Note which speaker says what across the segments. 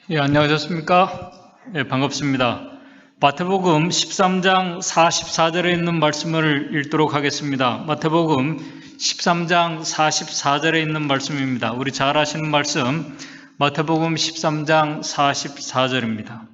Speaker 1: 예, 안녕하셨습니까? 예, 반갑습니다. 마태복음 13장 44절에 있는 말씀을 읽도록 하겠습니다. 마태복음 13장 44절에 있는 말씀입니다. 우리 잘 아시는 말씀, 마태복음 13장 44절입니다.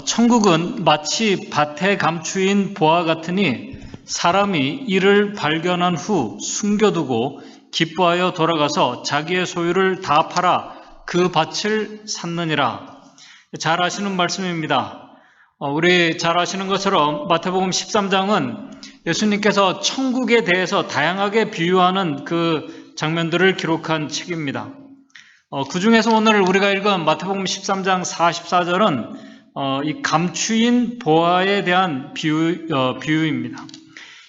Speaker 1: 천국은 마치 밭에 감추인 보화 같으니 사람이 이를 발견한 후 숨겨두고 기뻐하여 돌아가서 자기의 소유를 다 팔아 그 밭을 샀느니라. 잘 아시는 말씀입니다. 우리 잘 아시는 것처럼 마태복음 13장은 예수님께서 천국에 대해서 다양하게 비유하는 그 장면들을 기록한 책입니다. 그 중에서 오늘 우리가 읽은 마태복음 13장 44절은 이 감추인 보화에 대한 비유입니다.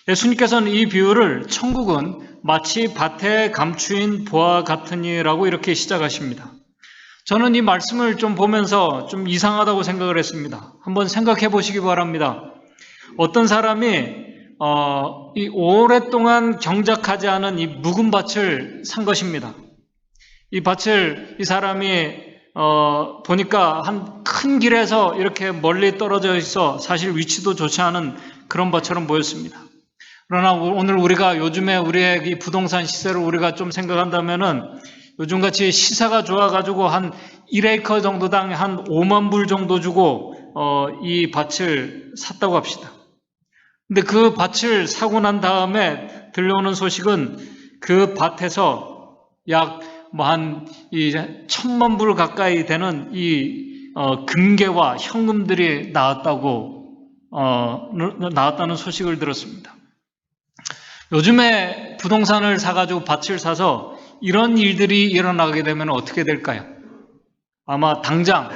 Speaker 1: 예수님께서는 이 비유를 천국은 마치 밭에 감추인 보화 같으니라고 이렇게 시작하십니다. 저는 이 말씀을 좀 보면서 좀 이상하다고 생각을 했습니다. 한번 생각해 보시기 바랍니다. 어떤 사람이 이 오랫동안 경작하지 않은 이 묵은 밭을 산 것입니다. 이 밭을 이 사람이 보니까 한 큰 길에서 이렇게 멀리 떨어져 있어 사실 위치도 좋지 않은 그런 밭처럼 보였습니다. 그러나 오늘 우리가 요즘에 우리의 이 부동산 시세를 우리가 좀 생각한다면은 요즘같이 시세가 좋아가지고 한 1에이커 정도당 한 5만 불 정도 주고 이 밭을 샀다고 합시다. 근데 그 밭을 사고 난 다음에 들려오는 소식은 그 밭에서 약 한 1,000만 불 가까이 되는 이 금괴와 현금들이 나왔다는 소식을 들었습니다. 요즘에 부동산을 사가지고 밭을 사서 이런 일들이 일어나게 되면 어떻게 될까요? 아마 당장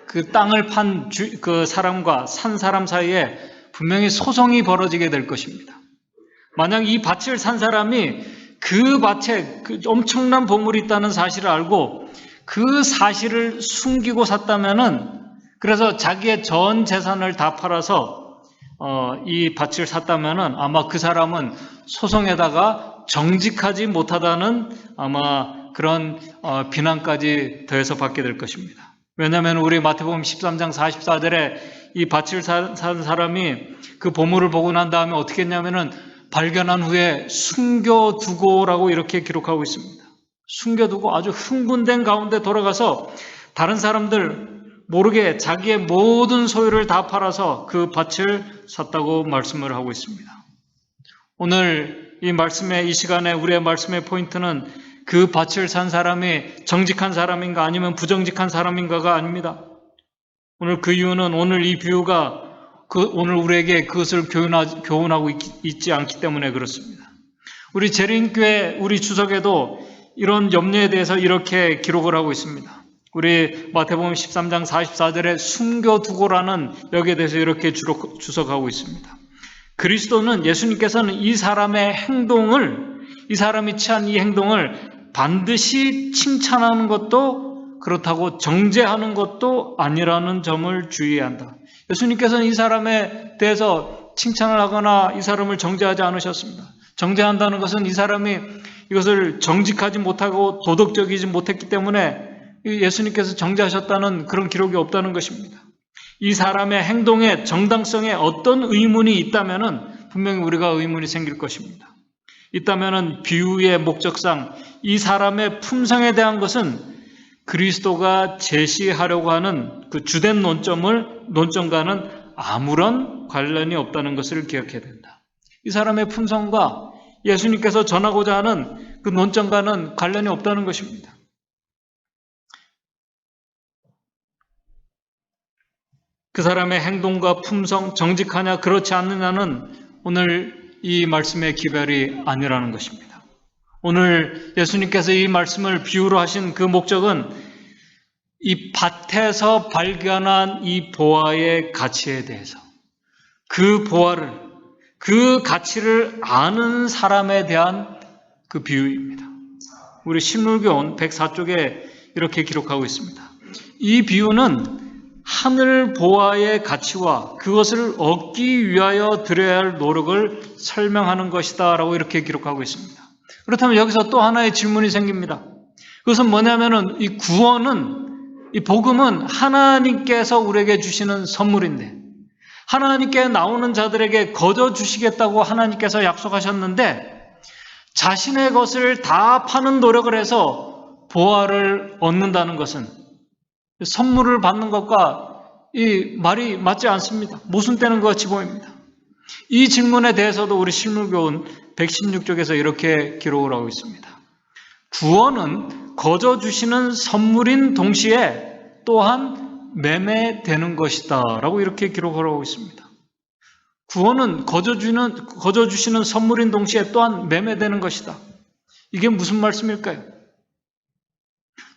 Speaker 1: 그 땅을 판 그 사람과 산 사람 사이에 분명히 소송이 벌어지게 될 것입니다. 만약 이 밭을 산 사람이 그 밭에 그 엄청난 보물이 있다는 사실을 알고 그 사실을 숨기고 샀다면은, 그래서 자기의 전 재산을 다 팔아서 이 밭을 샀다면은 아마 그 사람은 소송에다가 정직하지 못하다는 아마 그런 비난까지 더해서 받게 될 것입니다. 왜냐하면 우리 마태복음 13장 44절에 이 밭을 산 사람이 그 보물을 보고 난 다음에 어떻게 했냐면은 발견한 후에 숨겨두고라고 이렇게 기록하고 있습니다. 숨겨두고 아주 흥분된 가운데 돌아가서 다른 사람들 모르게 자기의 모든 소유를 다 팔아서 그 밭을 샀다고 말씀을 하고 있습니다. 오늘 이 말씀의 이 시간에 우리의 말씀의 포인트는 그 밭을 산 사람이 정직한 사람인가 아니면 부정직한 사람인가가 아닙니다. 오늘 그 이유는 오늘 이 비유가 오늘 우리에게 그것을 교훈하고 있지 않기 때문에 그렇습니다. 우리 재림교회 우리 주석에도 이런 염려에 대해서 이렇게 기록을 하고 있습니다. 우리 마태복음 13장 44절에 숨겨두고라는 여기에 대해서 이렇게 주석하고 있습니다. 그리스도는, 예수님께서는 이 사람의 행동을, 이 사람이 취한 이 행동을 반드시 칭찬하는 것도 그렇다고 정죄하는 것도 아니라는 점을 주의해야 한다. 예수님께서는 이 사람에 대해서 칭찬을 하거나 이 사람을 정죄하지 않으셨습니다. 정죄한다는 것은 이 사람이 이것을 정직하지 못하고 도덕적이지 못했기 때문에 예수님께서 정죄하셨다는 그런 기록이 없다는 것입니다. 이 사람의 행동의 정당성에 어떤 의문이 있다면은 분명히 우리가 의문이 생길 것입니다. 있다면은 비유의 목적상 이 사람의 품성에 대한 것은 그리스도가 제시하려고 하는 그 주된 논점과는 아무런 관련이 없다는 것을 기억해야 된다. 이 사람의 품성과 예수님께서 전하고자 하는 그 논점과는 관련이 없다는 것입니다. 그 사람의 행동과 품성, 정직하냐 그렇지 않느냐는 오늘 이 말씀의 기별이 아니라는 것입니다. 오늘 예수님께서 이 말씀을 비유로 하신 그 목적은 이 밭에서 발견한 이 보화의 가치에 대해서, 그 보화를, 그 가치를 아는 사람에 대한 그 비유입니다. 우리 신물교원 104쪽에 이렇게 기록하고 있습니다. 이 비유는 하늘 보화의 가치와 그것을 얻기 위하여 들여야 할 노력을 설명하는 것이다 라고 이렇게 기록하고 있습니다. 그렇다면 여기서 또 하나의 질문이 생깁니다. 그것은 뭐냐면은 이 구원은 이 복음은 하나님께서 우리에게 주시는 선물인데 하나님께 나오는 자들에게 거저 주시겠다고 하나님께서 약속하셨는데 자신의 것을 다 파는 노력을 해서 보화를 얻는다는 것은 선물을 받는 것과 이 말이 맞지 않습니다. 모순되는 것 같이 보입니다. 이 질문에 대해서도 우리 실물교훈 116쪽에서 이렇게 기록을 하고 있습니다. 구원은 거저 주시는 선물인 동시에 또한 매매되는 것이다 라고 이렇게 기록을 하고 있습니다. 구원은 거저 주시는 선물인 동시에 또한 매매되는 것이다. 이게 무슨 말씀일까요?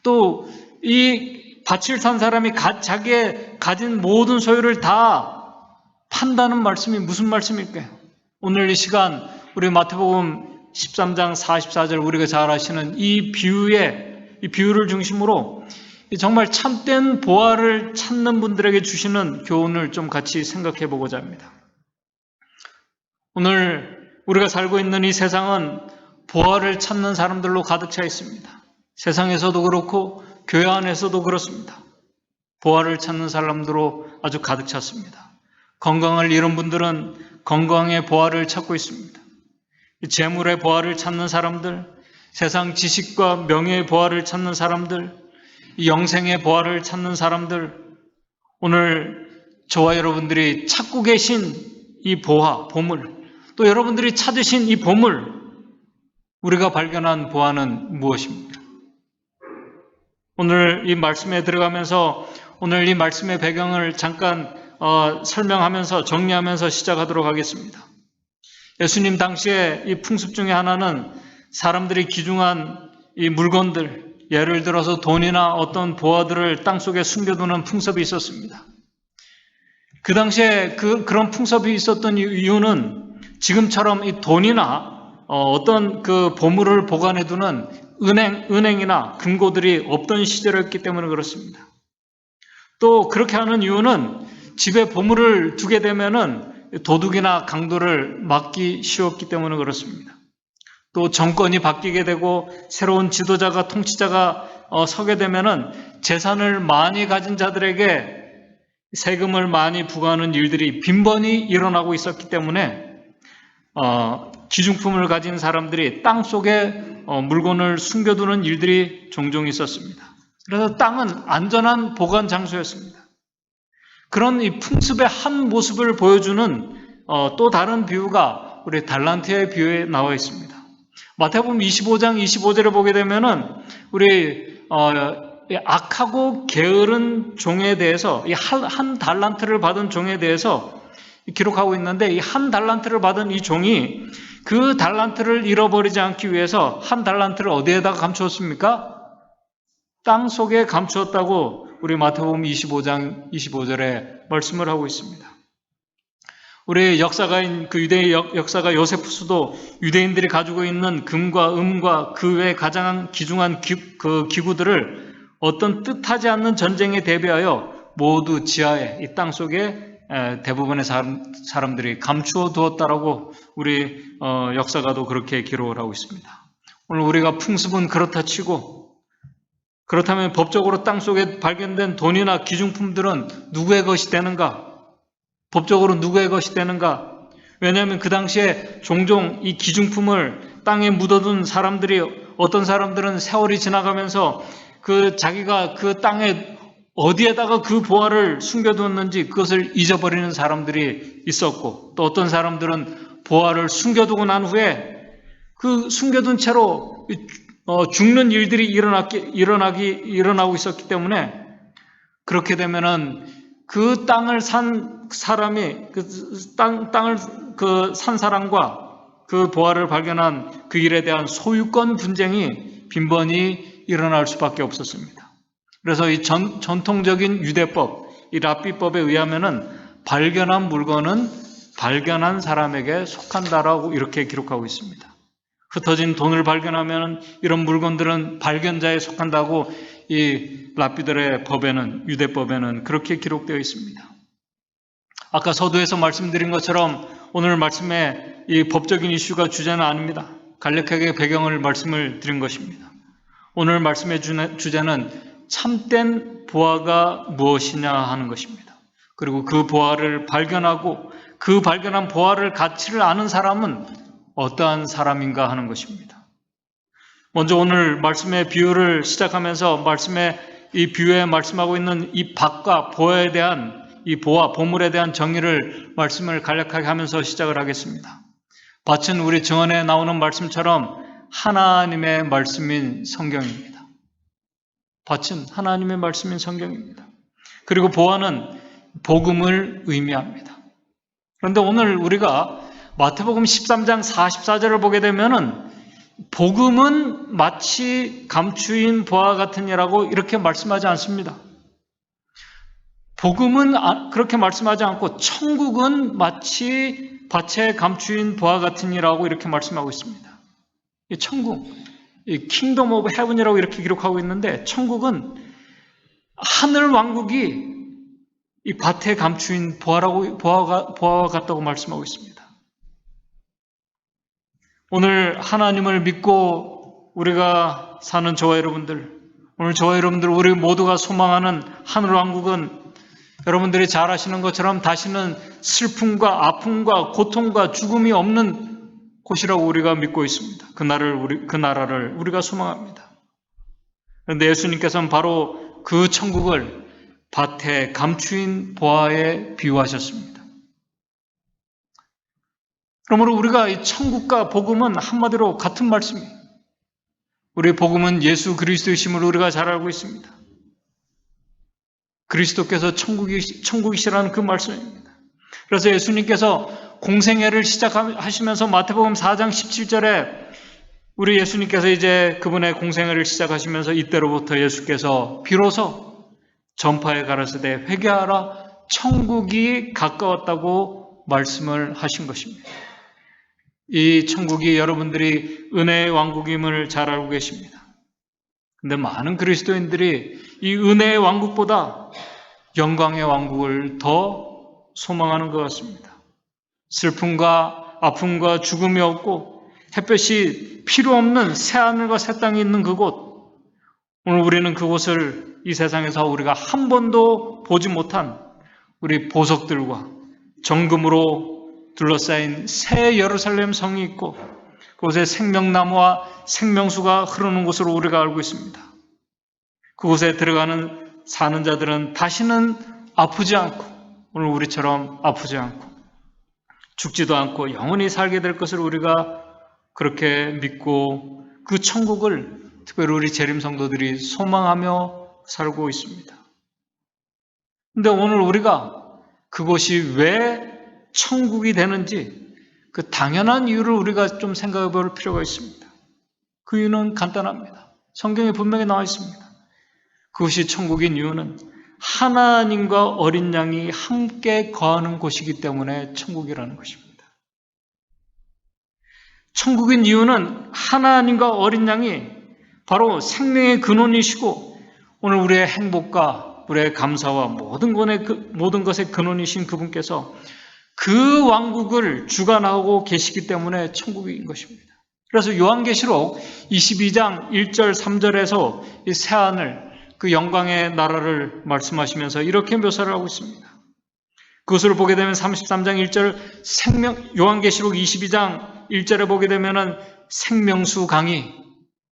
Speaker 1: 또 이 밭을 산 사람이 자기의 가진 모든 소유를 다 판다는 말씀이 무슨 말씀일까요? 오늘 이 시간 우리 마태복음 13장 44절 우리가 잘 아시는 이 비유를 중심으로 정말 참된 보화를 찾는 분들에게 주시는 교훈을 좀 같이 생각해 보고자 합니다. 오늘 우리가 살고 있는 이 세상은 보화를 찾는 사람들로 가득 차 있습니다. 세상에서도 그렇고 교회 안에서도 그렇습니다. 보화를 찾는 사람들로 아주 가득 찼습니다. 건강을 잃은 분들은 건강의 보화를 찾고 있습니다. 재물의 보화를 찾는 사람들, 세상 지식과 명예의 보화를 찾는 사람들, 영생의 보화를 찾는 사람들, 오늘 저와 여러분들이 찾고 계신 이 보화, 보물, 또 여러분들이 찾으신 이 보물, 우리가 발견한 보화는 무엇입니까? 오늘 이 말씀에 들어가면서 오늘 이 말씀의 배경을 잠깐 설명하면서 정리하면서 시작하도록 하겠습니다. 예수님 당시에 이 풍습 중에 하나는 사람들이 귀중한 이 물건들, 예를 들어서 돈이나 어떤 보화들을 땅속에 숨겨두는 풍습이 있었습니다. 그 당시에 그런 풍습이 있었던 이유는 지금처럼 이 돈이나 어떤 그 보물을 보관해두는 은행이나 금고들이 없던 시절이었기 때문에 그렇습니다. 또 그렇게 하는 이유는 집에 보물을 두게 되면은 도둑이나 강도를 막기 쉬웠기 때문에 그렇습니다. 또 정권이 바뀌게 되고 새로운 지도자가 통치자가 서게 되면은 재산을 많이 가진 자들에게 세금을 많이 부과하는 일들이 빈번히 일어나고 있었기 때문에 귀중품을 가진 사람들이 땅 속에 물건을 숨겨두는 일들이 종종 있었습니다. 그래서 땅은 안전한 보관 장소였습니다. 그런 이 풍습의 한 모습을 보여주는 또 다른 비유가 우리 달란트의 비유에 나와 있습니다. 마태복음 25장 25절을 보게 되면은 우리 악하고 게으른 종에 대해서 이 한 달란트를 받은 종에 대해서 기록하고 있는데 이 한 달란트를 받은 이 종이 그 달란트를 잃어버리지 않기 위해서 한 달란트를 어디에다가 감추었습니까? 땅 속에 감추었다고 우리 마태복음 25장 25절에 말씀을 하고 있습니다. 우리 역사가인 그 유대의 역사가 요세푸스도 유대인들이 가지고 있는 금과 음과 그 외 가장 귀중한 기구들을 어떤 뜻하지 않는 전쟁에 대비하여 모두 지하에 이 땅 속에 대부분의 사람들이 감추어 두었다라고 우리 역사가도 그렇게 기록을 하고 있습니다. 오늘 우리가 풍습은 그렇다 치고 그렇다면 법적으로 땅 속에 발견된 돈이나 기중품들은 누구의 것이 되는가? 법적으로 누구의 것이 되는가? 왜냐하면 그 당시에 종종 이 기중품을 땅에 묻어둔 사람들이 어떤 사람들은 세월이 지나가면서 자기가 그 땅에 어디에다가 그 보화를 숨겨두었는지 그것을 잊어버리는 사람들이 있었고 또 어떤 사람들은 보화를 숨겨두고 난 후에 그 숨겨둔 채로 죽는 일들이 일어나고 있었기 때문에 그렇게 되면은 그 땅을 산 사람이 땅을 산 사람과 그 보화를 발견한 그 일에 대한 소유권 분쟁이 빈번히 일어날 수밖에 없었습니다. 그래서 이 전통적인 유대법, 이 랍비법에 의하면은 발견한 물건은 발견한 사람에게 속한다라고 이렇게 기록하고 있습니다. 흩어진 돈을 발견하면 이런 물건들은 발견자에 속한다고 이 랍비들의 법에는, 유대법에는 그렇게 기록되어 있습니다. 아까 서두에서 말씀드린 것처럼 오늘 말씀에 이 법적인 이슈가 주제는 아닙니다. 간략하게 배경을 말씀을 드린 것입니다. 오늘 말씀의 주제는 참된 보화가 무엇이냐 하는 것입니다. 그리고 그 보화를 발견하고 그 발견한 보화를 가치를 아는 사람은 어떠한 사람인가 하는 것입니다. 먼저 오늘 말씀의 비유를 시작하면서 말씀의 이 비유에 말씀하고 있는 이 밭과 보화에 대한 이 보화, 보물에 대한 정의를 말씀을 간략하게 하면서 시작을 하겠습니다. 밭은 우리 증언에 나오는 말씀처럼 하나님의 말씀인 성경입니다. 밭은 하나님의 말씀인 성경입니다. 그리고 보화는 복음을 의미합니다. 그런데 오늘 우리가 마태복음 13장 44절을 보게 되면은 복음은 마치 감추인 보화 같으니라고 이렇게 말씀하지 않습니다. 복음은 그렇게 말씀하지 않고 천국은 마치 밭에 감추인 보화 같으니라고 이렇게 말씀하고 있습니다. 이 천국, 이 킹덤 오브 헤븐이라고 이렇게 기록하고 있는데 천국은 하늘 왕국이 이 밭에 감추인 보화와 같다고 말씀하고 있습니다. 오늘 하나님을 믿고 우리가 사는 저와 여러분들, 오늘 저와 여러분들 우리 모두가 소망하는 하늘 왕국은 여러분들이 잘 아시는 것처럼 다시는 슬픔과 아픔과 고통과 죽음이 없는 곳이라고 우리가 믿고 있습니다. 그 나라를 우리가 소망합니다. 그런데 예수님께서는 바로 그 천국을 밭에 감추인 보화에 비유하셨습니다. 그러므로 우리가 이 천국과 복음은 한마디로 같은 말씀이에요. 우리의 복음은 예수 그리스도이심을 우리가 잘 알고 있습니다. 그리스도께서 천국이시라는 그 말씀입니다. 그래서 예수님께서 공생애를 시작하시면서 마태복음 4장 17절에 우리 예수님께서 이제 그분의 공생애를 시작하시면서 이때로부터 예수께서 비로소 전파에 가라사대 회개하라 천국이 가까웠다고 말씀을 하신 것입니다. 이 천국이 여러분들이 은혜의 왕국임을 잘 알고 계십니다. 근데 많은 그리스도인들이 이 은혜의 왕국보다 영광의 왕국을 더 소망하는 것 같습니다. 슬픔과 아픔과 죽음이 없고 햇볕이 필요 없는 새하늘과 새 땅이 있는 그곳, 오늘 우리는 그곳을 이 세상에서 우리가 한 번도 보지 못한 우리 보석들과 정금으로 둘러싸인 새 예루살렘 성이 있고 그곳에 생명나무와 생명수가 흐르는 곳으로 우리가 알고 있습니다. 그곳에 들어가는 사는 자들은 다시는 아프지 않고 오늘 우리처럼 아프지 않고 죽지도 않고 영원히 살게 될 것을 우리가 그렇게 믿고 그 천국을 특별히 우리 재림 성도들이 소망하며 살고 있습니다. 그런데 오늘 우리가 그것이 왜 천국이 되는지 그 당연한 이유를 우리가 좀 생각해 볼 필요가 있습니다. 그 이유는 간단합니다. 성경에 분명히 나와 있습니다. 그것이 천국인 이유는 하나님과 어린 양이 함께 거하는 곳이기 때문에 천국이라는 것입니다. 천국인 이유는 하나님과 어린 양이 바로 생명의 근원이시고 오늘 우리의 행복과 우리의 감사와 모든 것의 근원이신 그분께서 그 왕국을 주관하고 계시기 때문에 천국인 것입니다. 그래서 요한계시록 22장 1절 3절에서 이 새하늘 그 영광의 나라를 말씀하시면서 이렇게 묘사를 하고 있습니다. 그것을 보게 되면 33장 1절 요한계시록 22장 1절에 보게 되면은 생명수 강이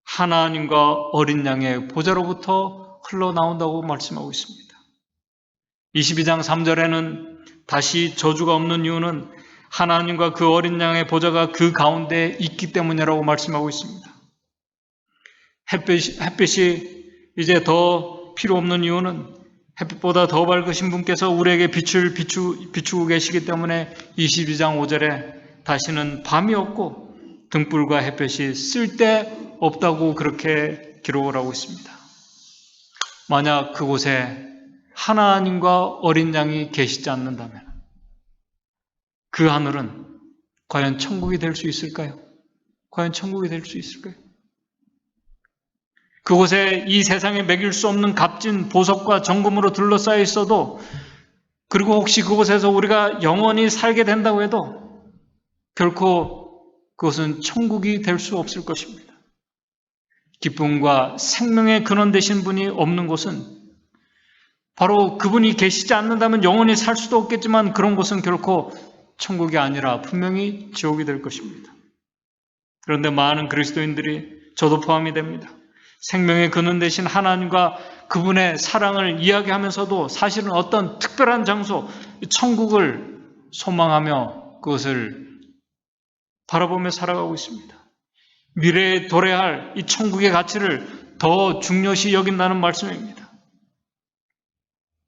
Speaker 1: 하나님과 어린 양의 보좌로부터 흘러나온다고 말씀하고 있습니다. 22장 3절에는 다시 저주가 없는 이유는 하나님과 그 어린 양의 보좌가 그 가운데 있기 때문이라고 말씀하고 있습니다. 햇빛이 이제 더 필요 없는 이유는 햇빛보다 더 밝으신 분께서 우리에게 빛을 비추고 계시기 때문에 22장 5절에 다시는 밤이 없고 등불과 햇볕이 쓸데없다고 그렇게 기록을 하고 있습니다. 만약 그곳에 하나님과 어린 양이 계시지 않는다면 그 하늘은 과연 천국이 될 수 있을까요? 과연 천국이 될 수 있을까요? 그곳에 이 세상에 매길 수 없는 값진 보석과 정금으로 둘러싸여 있어도 그리고 혹시 그곳에서 우리가 영원히 살게 된다고 해도 결코 그것은 천국이 될 수 없을 것입니다. 기쁨과 생명의 근원 되신 분이 없는 곳은 바로 그분이 계시지 않는다면 영원히 살 수도 없겠지만 그런 곳은 결코 천국이 아니라 분명히 지옥이 될 것입니다. 그런데 많은 그리스도인들이 저도 포함이 됩니다. 생명의 근원 되신 하나님과 그분의 사랑을 이야기하면서도 사실은 어떤 특별한 장소, 천국을 소망하며 그것을 바라보며 살아가고 있습니다. 미래에 도래할 이 천국의 가치를 더 중요시 여긴다는 말씀입니다.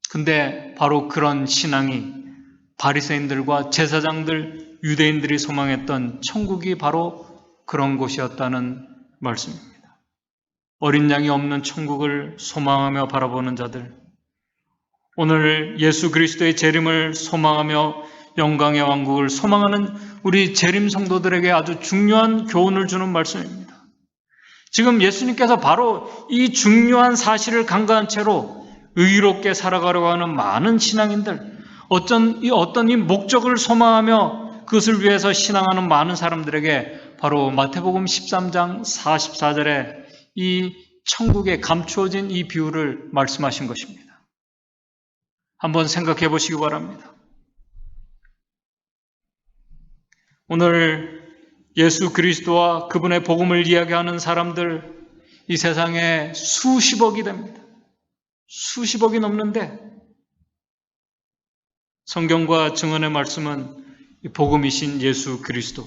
Speaker 1: 근데 바로 그런 신앙이 바리새인들과 제사장들, 유대인들이 소망했던 천국이 바로 그런 곳이었다는 말씀입니다. 어린 양이 없는 천국을 소망하며 바라보는 자들, 오늘 예수 그리스도의 재림을 소망하며 영광의 왕국을 소망하는 우리 재림 성도들에게 아주 중요한 교훈을 주는 말씀입니다. 지금 예수님께서 바로 이 중요한 사실을 간과한 채로 의롭게 살아가려고 하는 많은 신앙인들, 어떤 이 목적을 소망하며 그것을 위해서 신앙하는 많은 사람들에게 바로 마태복음 13장 44절에 이 천국에 감추어진 이 비유를 말씀하신 것입니다. 한번 생각해 보시기 바랍니다. 오늘 예수 그리스도와 그분의 복음을 이야기하는 사람들, 이 세상에 수십억이 됩니다. 수십억이 넘는데 성경과 증언의 말씀은 복음이신 예수 그리스도,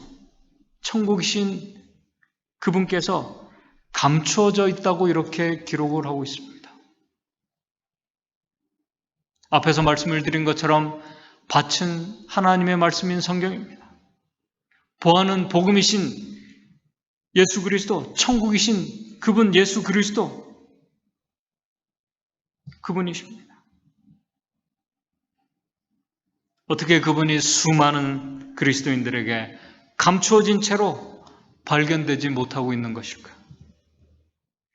Speaker 1: 천국이신 그분께서 감추어져 있다고 이렇게 기록을 하고 있습니다. 앞에서 말씀을 드린 것처럼 밭은 하나님의 말씀인 성경입니다. 보아는 복음이신 예수 그리스도, 천국이신 그분 예수 그리스도, 그분이십니다. 어떻게 그분이 수많은 그리스도인들에게 감추어진 채로 발견되지 못하고 있는 것일까요?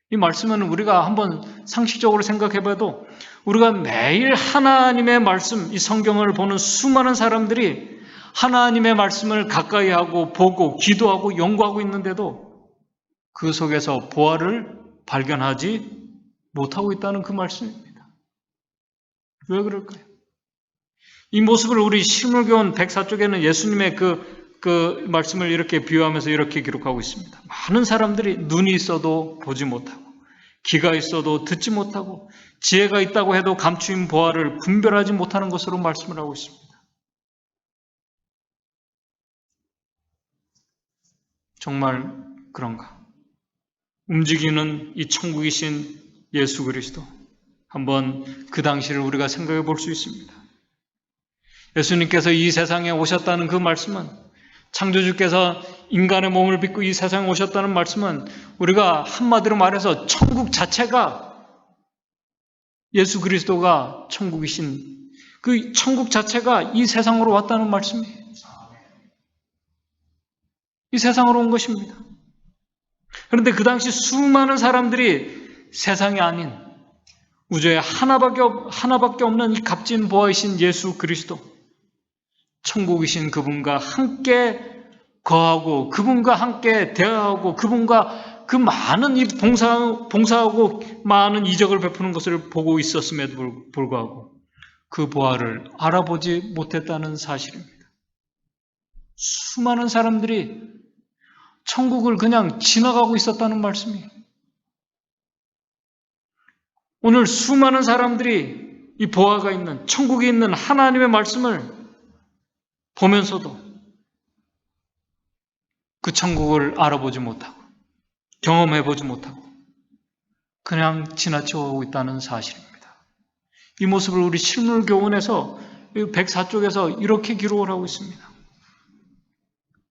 Speaker 1: 이 말씀은 우리가 한번 상식적으로 생각해봐도 우리가 매일 하나님의 말씀, 이 성경을 보는 수많은 사람들이 하나님의 말씀을 가까이 하고 보고 기도하고 연구하고 있는데도 그 속에서 보화를 발견하지 못하고 있다는 그 말씀입니다. 왜 그럴까요? 이 모습을 우리 실물교훈 104쪽에는 예수님의 그 말씀을 이렇게 비유하면서 이렇게 기록하고 있습니다. 많은 사람들이 눈이 있어도 보지 못하고 귀가 있어도 듣지 못하고 지혜가 있다고 해도 감추인 보화를 분별하지 못하는 것으로 말씀을 하고 있습니다. 정말 그런가? 움직이는 이 천국이신 예수 그리스도, 한번 그 당시를 우리가 생각해 볼 수 있습니다. 예수님께서 이 세상에 오셨다는 그 말씀은, 창조주께서 인간의 몸을 빚고 이 세상에 오셨다는 말씀은 우리가 한마디로 말해서 천국 자체가, 예수 그리스도가 천국이신 그 천국 자체가 이 세상으로 왔다는 말씀이에요. 이 세상으로 온 것입니다. 그런데 그 당시 수많은 사람들이 세상이 아닌 우주에 하나밖에 없는 이 값진 보화이신 예수 그리스도, 천국이신 그분과 함께 거하고 그분과 함께 대화하고 그분과 그 많은 이 봉사하고 많은 이적을 베푸는 것을 보고 있었음에도 불구하고 그 보화를 알아보지 못했다는 사실입니다. 수많은 사람들이 천국을 그냥 지나가고 있었다는 말씀이에요. 오늘 수많은 사람들이 이 보화가 있는 천국에 있는 하나님의 말씀을 보면서도 그 천국을 알아보지 못하고 경험해보지 못하고 그냥 지나쳐오고 있다는 사실입니다. 이 모습을 우리 실물교훈에서 104쪽에서 이렇게 기록을 하고 있습니다.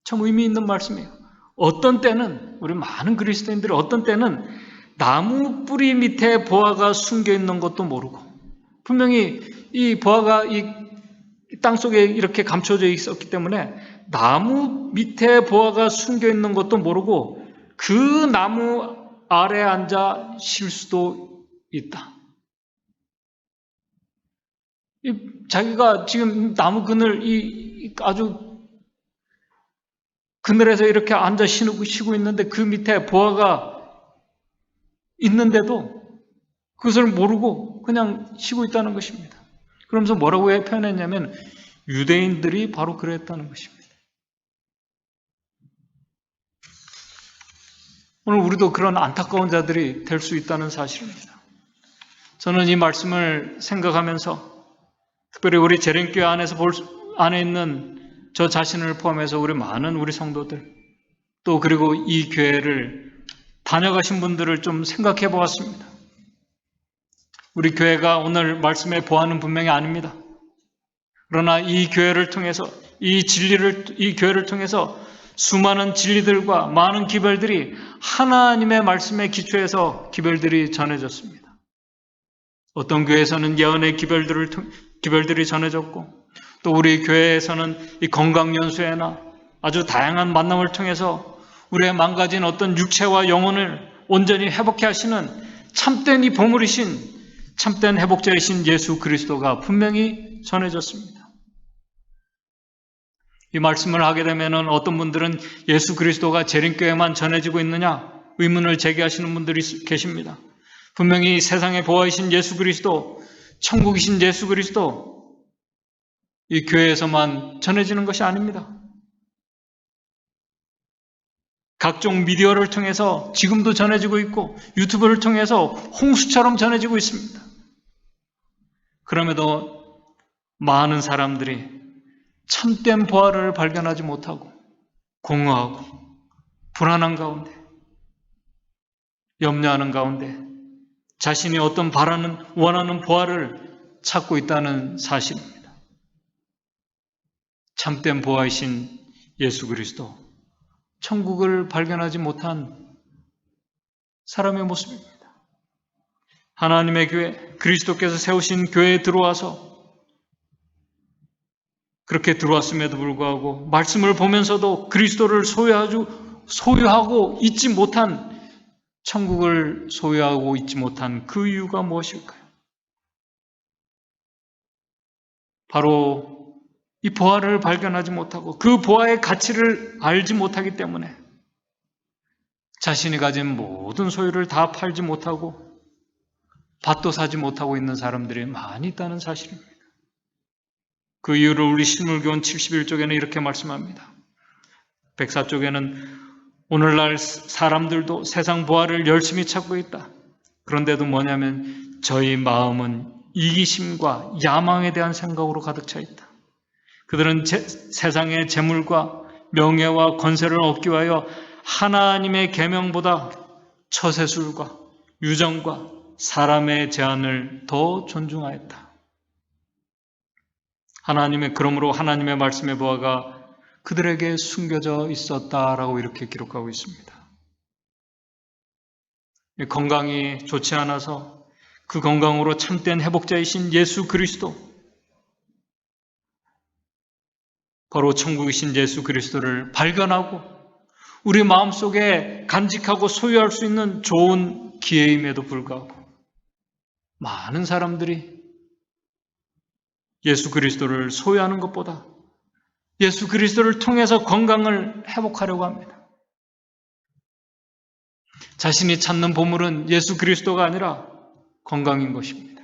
Speaker 1: 참 의미 있는 말씀이에요. 어떤 때는 우리 많은 그리스도인들이 어떤 때는 나무 뿌리 밑에 보화가 숨겨 있는 것도 모르고, 분명히 이 보화가 이 땅 속에 이렇게 감춰져 있었기 때문에 나무 밑에 보화가 숨겨 있는 것도 모르고 그 나무 아래에 앉아 쉴 수도 있다. 자기가 지금 나무 그늘 아주 그늘에서 이렇게 앉아 쉬고 있는데 그 밑에 보화가 있는데도 그것을 모르고 그냥 쉬고 있다는 것입니다. 그러면서 뭐라고 표현했냐면 유대인들이 바로 그랬다는 것입니다. 오늘 우리도 그런 안타까운 자들이 될 수 있다는 사실입니다. 저는 이 말씀을 생각하면서 특별히 우리 재림교회 안에 있는 저 자신을 포함해서 우리 많은 우리 성도들 또 그리고 이 교회를 다녀가신 분들을 좀 생각해 보았습니다. 우리 교회가 오늘 말씀에 보아는 분명히 아닙니다. 그러나 이 교회를 통해서 이 교회를 통해서 수많은 진리들과 많은 기별들이 하나님의 말씀에 기초해서 기별들이 전해졌습니다. 어떤 교회에서는 예언의 기별들이 전해졌고 또 우리 교회에서는 이 건강연수회나 아주 다양한 만남을 통해서 우리의 망가진 어떤 육체와 영혼을 온전히 회복해 하시는 참된 이 보물이신 참된 회복자이신 예수 그리스도가 분명히 전해졌습니다. 이 말씀을 하게 되면 어떤 분들은 예수 그리스도가 재림교회만 전해지고 있느냐 의문을 제기하시는 분들이 계십니다. 분명히 세상의 보아이신 예수 그리스도, 천국이신 예수 그리스도 이 교회에서만 전해지는 것이 아닙니다. 각종 미디어를 통해서 지금도 전해지고 있고 유튜브를 통해서 홍수처럼 전해지고 있습니다. 그럼에도 많은 사람들이 참된 부활을 발견하지 못하고 공허하고 불안한 가운데 염려하는 가운데 자신이 어떤 원하는 부활을 찾고 있다는 사실입니다. 참된 부활이신 예수 그리스도, 천국을 발견하지 못한 사람의 모습입니다. 하나님의 교회, 그리스도께서 세우신 교회에 들어와서 그렇게 들어왔음에도 불구하고 말씀을 보면서도 그리스도를 소유하고 있지 못한 천국을 소유하고 있지 못한 그 이유가 무엇일까요? 바로 이 보화를 발견하지 못하고 그 보화의 가치를 알지 못하기 때문에 자신이 가진 모든 소유를 다 팔지 못하고 밭도 사지 못하고 있는 사람들이 많이 있다는 사실입니다. 그 이유를 우리 신물교원 71쪽에는 이렇게 말씀합니다. 104쪽에는 오늘날 사람들도 세상 보화를 열심히 찾고 있다. 그런데도 뭐냐면 저희 마음은 이기심과 야망에 대한 생각으로 가득 차 있다. 그들은 세상의 재물과 명예와 권세를 얻기 위하여 하나님의 계명보다 처세술과 유정과 사람의 제안을 더 존중하였다. 그러므로 하나님의 말씀의 보화가 그들에게 숨겨져 있었다라고 이렇게 기록하고 있습니다. 건강이 좋지 않아서 그 건강으로 참된 회복자이신 예수 그리스도, 바로 천국이신 예수 그리스도를 발견하고 우리 마음속에 간직하고 소유할 수 있는 좋은 기회임에도 불구하고 많은 사람들이 예수 그리스도를 소유하는 것보다 예수 그리스도를 통해서 건강을 회복하려고 합니다. 자신이 찾는 보물은 예수 그리스도가 아니라 건강인 것입니다.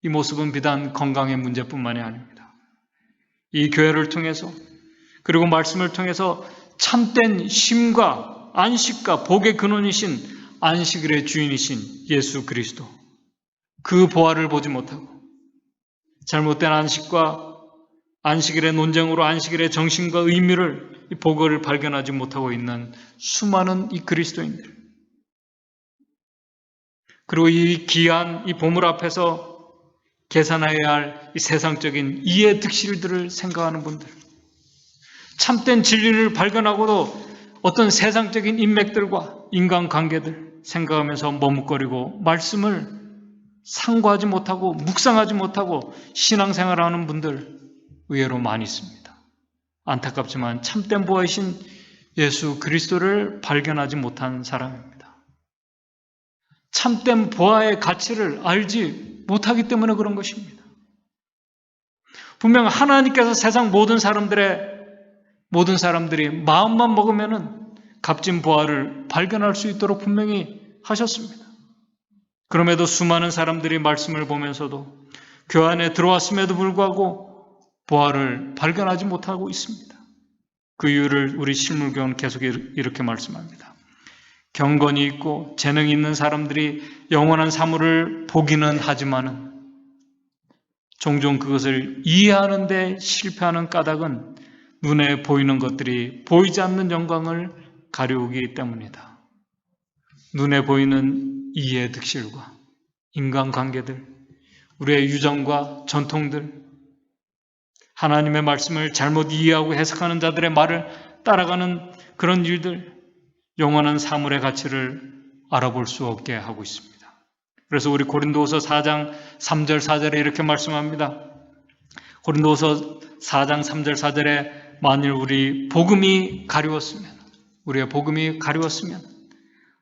Speaker 1: 이 모습은 비단 건강의 문제뿐만이 아닙니다. 이 교회를 통해서 그리고 말씀을 통해서 참된 쉼과 안식과 복의 근원이신 안식일의 주인이신 예수 그리스도, 그 보화를 보지 못하고 잘못된 안식일의 논쟁으로 안식일의 정신과 의미를, 이 복을 발견하지 못하고 있는 수많은 이 그리스도인들, 그리고 이 귀한 이 보물 앞에서 계산해야 할 이 세상적인 이해 득실들을 생각하는 분들, 참된 진리를 발견하고도 어떤 세상적인 인맥들과 인간관계들 생각하면서 머뭇거리고 말씀을 상고하지 못하고 묵상하지 못하고 신앙생활을 하는 분들 의외로 많이 있습니다. 안타깝지만 참된 보화이신 예수 그리스도를 발견하지 못한 사람입니다. 참된 보화의 가치를 알지 못하기 때문에 그런 것입니다. 분명 하나님께서 세상 모든 사람들이 마음만 먹으면은 값진 보화를 발견할 수 있도록 분명히 하셨습니다. 그럼에도 수많은 사람들이 말씀을 보면서도 교회 안에 들어왔음에도 불구하고 부활을 발견하지 못하고 있습니다. 그 이유를 우리 실물교훈은 계속 이렇게 말씀합니다. 경건이 있고 재능이 있는 사람들이 영원한 사물을 보기는 하지만은 종종 그것을 이해하는 데 실패하는 까닭은 눈에 보이는 것들이 보이지 않는 영광을 가려우기 때문이다. 눈에 보이는 이해의 득실과 인간관계들, 우리의 유전과 전통들, 하나님의 말씀을 잘못 이해하고 해석하는 자들의 말을 따라가는 그런 일들, 영원한 사물의 가치를 알아볼 수 없게 하고 있습니다. 그래서 우리 고린도후서 4장 3절 4절에 이렇게 말씀합니다. 고린도후서 4장 3절 4절에 만일 우리의 복음이 가리웠으면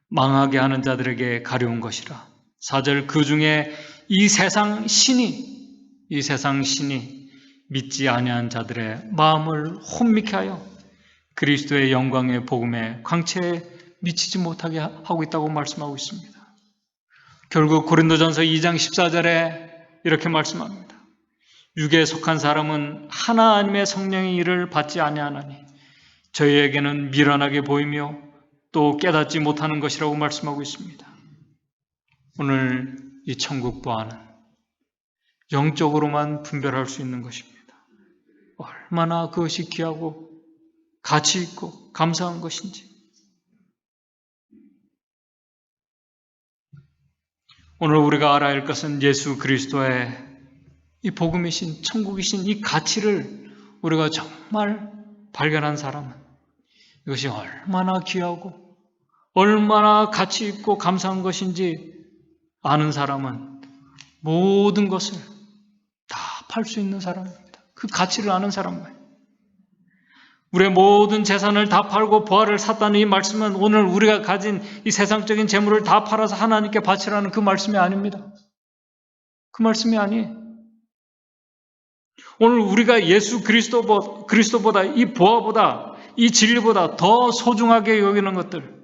Speaker 1: 망하게 하는 자들에게 가려운 것이라. 4절 그 중에 이 세상 신이 믿지 아니한 자들의 마음을 혼미케 하여 그리스도의 영광의 복음의 광채에 미치지 못하게 하고 있다고 말씀하고 있습니다. 결국 고린도전서 2장 14절에 이렇게 말씀합니다. 육에 속한 사람은 하나님의 성령의 일을 받지 아니하나니 저희에게는 미련하게 보이며 또 깨닫지 못하는 것이라고 말씀하고 있습니다. 오늘 이 천국 부활은 영적으로만 분별할 수 있는 것입니다. 얼마나 그것이 귀하고 가치 있고 감사한 것인지. 오늘 우리가 알아야 할 것은 예수 그리스도의 이 복음이신 천국이신 이 가치를 우리가 정말 발견한 사람은 이것이 얼마나 귀하고 얼마나 가치 있고 감사한 것인지 아는 사람은 모든 것을 다 팔 수 있는 사람입니다. 그 가치를 아는 사람만. 우리의 모든 재산을 다 팔고 부활을 샀다는 이 말씀은 오늘 우리가 가진 이 세상적인 재물을 다 팔아서 하나님께 바치라는 그 말씀이 아닙니다. 그 말씀이 아니에요. 오늘 우리가 예수 그리스도보다 이 부활보다 이 진리보다 더 소중하게 여기는 것들,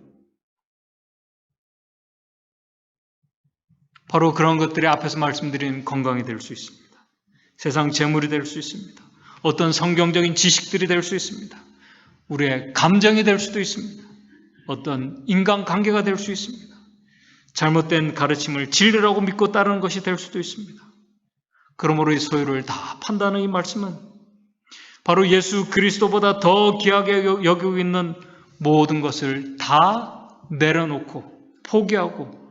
Speaker 1: 바로 그런 것들이 앞에서 말씀드린 건강이 될 수 있습니다. 세상 재물이 될 수 있습니다. 어떤 성경적인 지식들이 될 수 있습니다. 우리의 감정이 될 수도 있습니다. 어떤 인간관계가 될 수 있습니다. 잘못된 가르침을 진리라고 믿고 따르는 것이 될 수도 있습니다. 그러므로 이 소유를 다 판다는 이 말씀은 바로 예수 그리스도보다 더 귀하게 여기고 있는 모든 것을 다 내려놓고 포기하고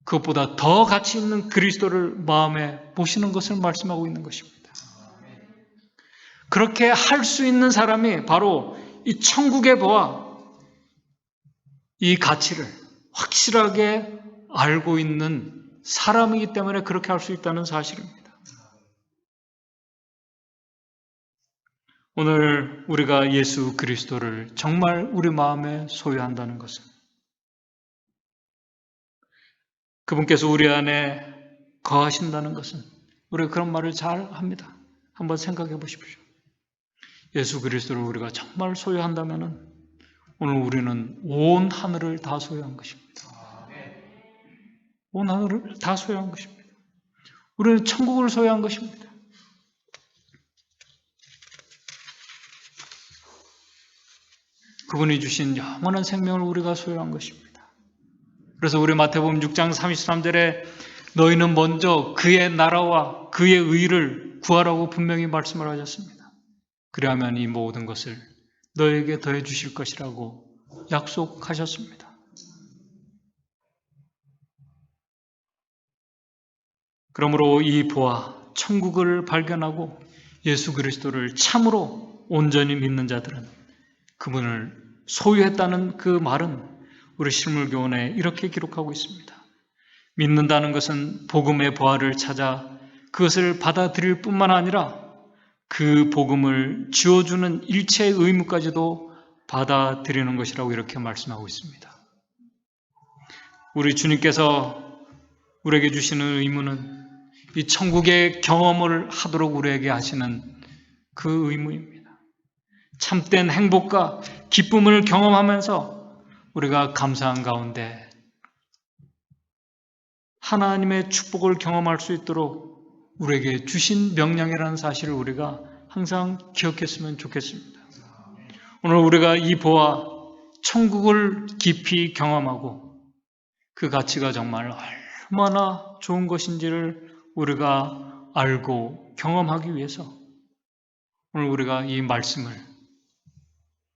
Speaker 1: 그것보다 더 가치 있는 그리스도를 마음에 모시는 것을 말씀하고 있는 것입니다. 그렇게 할 수 있는 사람이 바로 이 천국의 부와 이 가치를 확실하게 알고 있는 사람이기 때문에 그렇게 할 수 있다는 사실입니다. 오늘 우리가 예수 그리스도를 정말 우리 마음에 소유한다는 것은 그분께서 우리 안에 거하신다는 것은 우리가 그런 말을 잘 합니다. 한번 생각해 보십시오. 예수 그리스도를 우리가 정말 소유한다면 오늘 우리는 온 하늘을 다 소유한 것입니다. 온 하늘을 다 소유한 것입니다. 우리는 천국을 소유한 것입니다. 그분이 주신 영원한 생명을 우리가 소유한 것입니다. 그래서 우리 마태복음 6장 33절에 너희는 먼저 그의 나라와 그의 의를 구하라고 분명히 말씀을 하셨습니다. 그리하면 이 모든 것을 너에게 더해 주실 것이라고 약속하셨습니다. 그러므로 이 보아 천국을 발견하고 예수 그리스도를 참으로 온전히 믿는 자들은 그분을 소유했다는 그 말은 우리 실물교훈에 이렇게 기록하고 있습니다. 믿는다는 것은 복음의 부활을 찾아 그것을 받아들일 뿐만 아니라 그 복음을 지어주는 일체의 의무까지도 받아들이는 것이라고 이렇게 말씀하고 있습니다. 우리 주님께서 우리에게 주시는 의무는 이 천국의 경험을 하도록 우리에게 하시는 그 의무입니다. 참된 행복과 기쁨을 경험하면서 우리가 감사한 가운데 하나님의 축복을 경험할 수 있도록 우리에게 주신 명령이라는 사실을 우리가 항상 기억했으면 좋겠습니다. 오늘 우리가 이 보아 천국을 깊이 경험하고 그 가치가 정말 얼마나 좋은 것인지를 우리가 알고 경험하기 위해서 오늘 우리가 이 말씀을,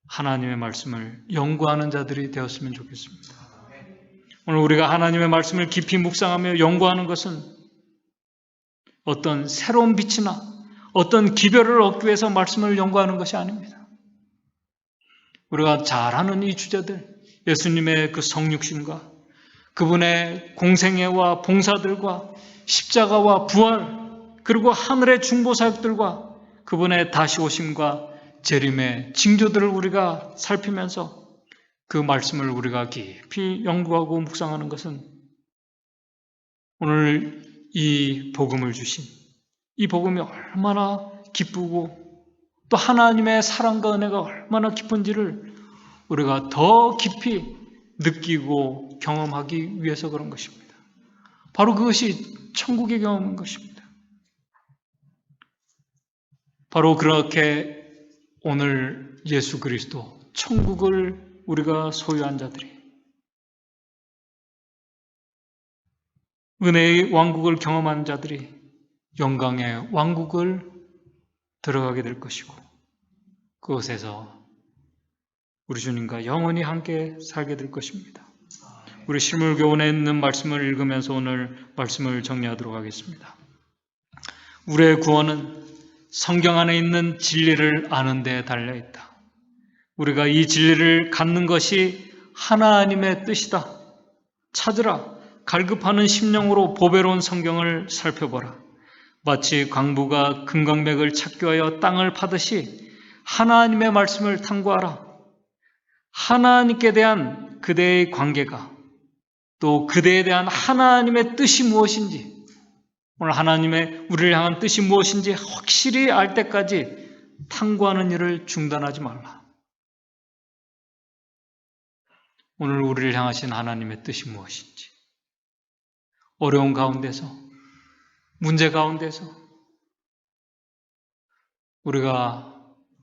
Speaker 1: 하나님의 말씀을 연구하는 자들이 되었으면 좋겠습니다. 오늘 우리가 하나님의 말씀을 깊이 묵상하며 연구하는 것은 어떤 새로운 빛이나 어떤 기별을 얻기 위해서 말씀을 연구하는 것이 아닙니다. 우리가 잘 아는 이 주제들, 예수님의 그 성육신과 그분의 공생애와 봉사들과 십자가와 부활, 그리고 하늘의 중보사역들과 그분의 다시 오심과 재림의 징조들을 우리가 살피면서 그 말씀을 우리가 깊이 연구하고 묵상하는 것은 오늘 이 복음을 주신 이 복음이 얼마나 기쁘고 또 하나님의 사랑과 은혜가 얼마나 깊은지를 우리가 더 깊이 느끼고 경험하기 위해서 그런 것입니다. 바로 그것이 천국의 경험인 것입니다. 바로 그렇게 오늘 예수 그리스도 천국을 우리가 소유한 자들이 은혜의 왕국을 경험한 자들이 영광의 왕국을 들어가게 될 것이고 그곳에서 우리 주님과 영원히 함께 살게 될 것입니다. 우리 실물교훈에 있는 말씀을 읽으면서 오늘 말씀을 정리하도록 하겠습니다. 우리의 구원은 성경 안에 있는 진리를 아는 데 달려있다. 우리가 이 진리를 갖는 것이 하나님의 뜻이다. 찾으라. 갈급하는 심령으로 보배로운 성경을 살펴보라. 마치 광부가 금강맥을 찾기 위하여 땅을 파듯이 하나님의 말씀을 탐구하라. 하나님께 대한 그대의 관계가 또 그대에 대한 하나님의 뜻이 무엇인지 오늘 하나님의 우리를 향한 뜻이 무엇인지 확실히 알 때까지 탐구하는 일을 중단하지 말라. 오늘 우리를 향하신 하나님의 뜻이 무엇인지 어려운 가운데서 문제 가운데서 우리가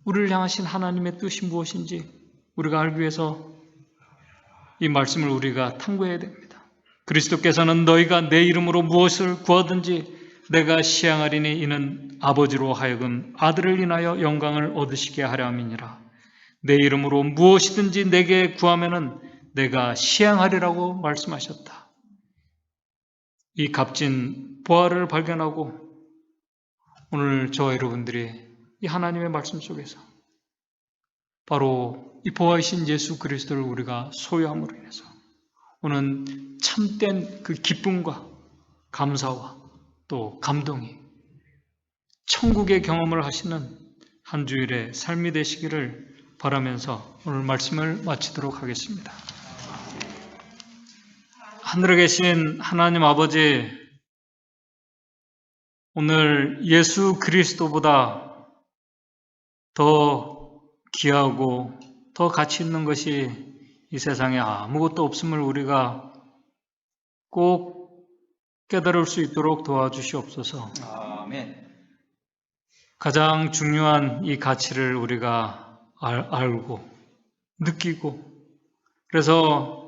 Speaker 1: 우리를 향하신 하나님의 뜻이 무엇인지 우리가 알기 위해서 이 말씀을 우리가 탐구해야 됩니다. 그리스도께서는 너희가 내 이름으로 무엇을 구하든지 내가 시행하리니 이는 아버지로 하여금 아들을 인하여 영광을 얻으시게 하려 함이니라. 내 이름으로 무엇이든지 내게 구하면은 내가 시행하리라고 말씀하셨다. 이 값진 보화를 발견하고 오늘 저와 여러분들이 이 하나님의 말씀 속에서 바로 이 보화이신 예수 그리스도를 우리가 소유함으로 인해서 오는 참된 그 기쁨과 감사와 또 감동이 천국의 경험을 하시는 한 주일의 삶이 되시기를 바라면서 오늘 말씀을 마치도록 하겠습니다. 하늘에 계신 하나님 아버지, 오늘 예수 그리스도보다 더 귀하고 더 가치 있는 것이 이 세상에 아무것도 없음을 우리가 꼭 깨달을 수 있도록 도와주시옵소서.
Speaker 2: 아멘.
Speaker 1: 가장 중요한 이 가치를 우리가 알고 느끼고 그래서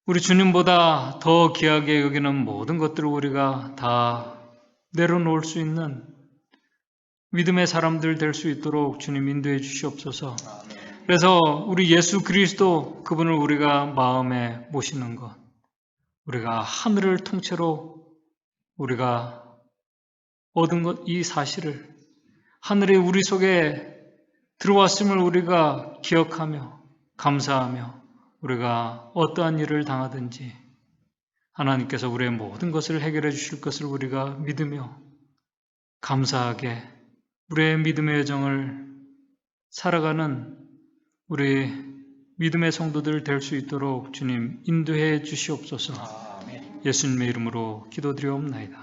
Speaker 1: 우리 주님보다 더 귀하게 여기는 모든 것들을 우리가 다 내려놓을 수 있는 믿음의 사람들 될 수 있도록 주님 인도해 주시옵소서. 그래서 우리 예수 그리스도 그분을 우리가 마음에 모시는 것, 우리가 하늘을 통째로 우리가 얻은 것, 이 사실을 하늘이 우리 속에 들어왔음을 우리가 기억하며 감사하며 우리가 어떠한 일을 당하든지 하나님께서 우리의 모든 것을 해결해 주실 것을 우리가 믿으며 감사하게 우리의 믿음의 여정을 살아가는 우리 믿음의 성도들 될 수 있도록 주님 인도해 주시옵소서. 예수님의 이름으로 기도드리옵나이다.